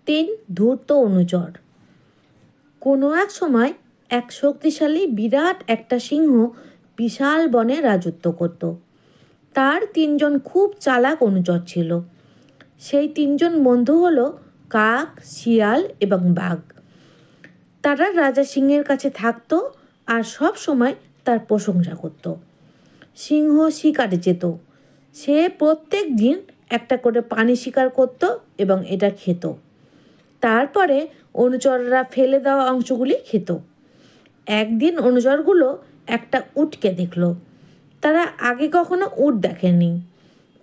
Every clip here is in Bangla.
3 ধূর্ত অনুচর। কোনো এক সময় এক শক্তিশালী বিরাট একটা সিংহ বিশাল বনে রাজত্ব করত। তার 3জন খুব চালাক অনুচর ছিল। সেই 3জন বন্ধু হলো কাক, শিয়াল এবং বাঘ। তারা রাজা সিংহের কাছে থাকতো আর সব সময় তার প্রশংসা করত। সিংহ শিকারে যেত। সে প্রত্যেক দিন একটা করে প্রাণী শিকার করত এবং এটা খেত। তারপরে অনুচররা ফেলে দেওয়া অংশগুলি খেত। একদিন অনুচরগুলো একটা উটকে দেখল। তারা আগে কখনো উট দেখেনি।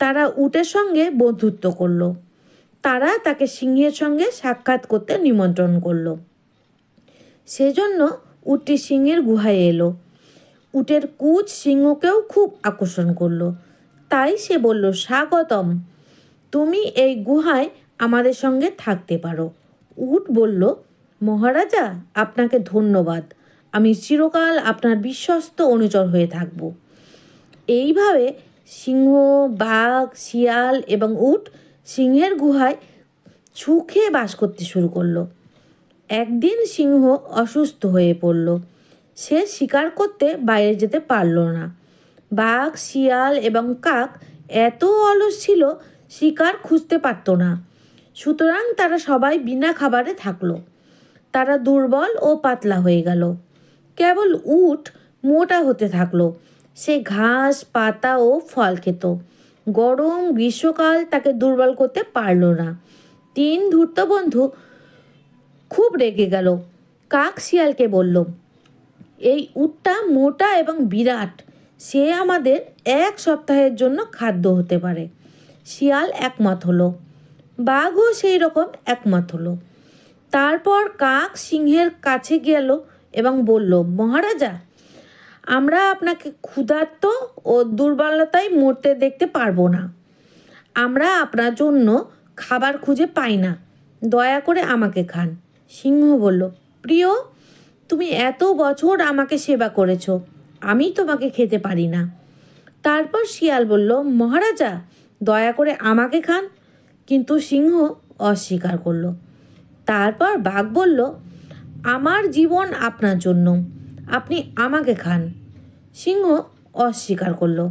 তারা উটের সঙ্গে বন্ধুত্ব করলো। তারা তাকে সিংহের সঙ্গে সাক্ষাৎ করতে নিমন্ত্রণ করলো। সেজন্য উটটি সিংহের গুহায় এলো। উটের কুচ সিংহকেও খুব আকর্ষণ করলো। তাই সে বলল, স্বাগতম, তুমি এই গুহায় আমাদের সঙ্গে থাকতে পারো। উট বলল, মহারাজা, আপনাকে ধন্যবাদ, আমি চিরকাল আপনার বিশ্বস্ত অনুচর হয়ে থাকব। এইভাবে সিংহ, বাঘ, শিয়াল এবং উট সিংহের গুহায় সুখে বাস করতে শুরু করলো। একদিন সিংহ অসুস্থ হয়ে পড়ল। সে শিকার করতে বাইরে যেতে পারল না। বাঘ, শিয়াল এবং কাক এত অলস ছিল, শিকার খুঁজতে পারত না। সুতরাং তারা সবাই বিনা খাবারে থাকলো। তারা দুর্বল ও পাতলা হয়ে গেল। কেবল উট মোটা হতে থাকলো। সে ঘাস, পাতা ও ফল খেত। গরম গ্রীষ্মকাল তাকে দুর্বল করতে পারল না। 3 ধূর্ত বন্ধু খুব রেগে গেল। কাক শিয়ালকে বলল, এই উটটা মোটা এবং বিরাট, সে আমাদের 1 সপ্তাহের জন্য খাদ্য হতে পারে। শিয়াল একমত হলো। বাঘও সেই রকম একমত হলো। তারপর কাক সিংহের কাছে গেল এবং বলল, মহারাজা, আমরা আপনাকে ক্ষুধার্ত ও দুর্বলতায় মরতে দেখতে পারবো না। আমরা আপনার জন্য খাবার খুঁজে পাই না। দয়া করে আমাকে খান। সিংহ বলল, প্রিয়, তুমি এত বছর আমাকে সেবা করেছো, আমি তোমাকে খেতে পারি না। তারপর শিয়াল বলল, মহারাজা, দয়া করে আমাকে খান। কিন্তু সিংহ অস্বীকার করলো। তারপর বাঘ বলল, আমার জীবন আপনার জন্য, আপনি আমাকে খান। সিংহ অস্বীকার করলো।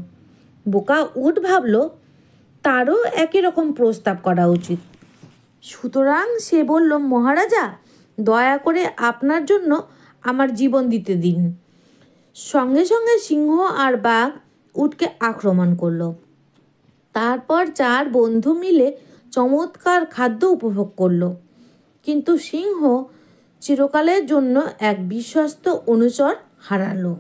বোকা উট ভাবল, তারও একই রকম প্রস্তাব করা উচিত। সুতরাং সে বলল, মহারাজা, দয়া করে আপনার জন্য আমার জীবন দিতে দিন। সঙ্গে সঙ্গে সিংহ আর বাঘ উটকে আক্রমণ করলো। তারপর 4 বন্ধু মিলে চমৎকার খাদ্য উপভোগ করলো। কিন্তু সিংহ চিরকালের জন্য এক বিশ্বস্ত অনুচর হারালো।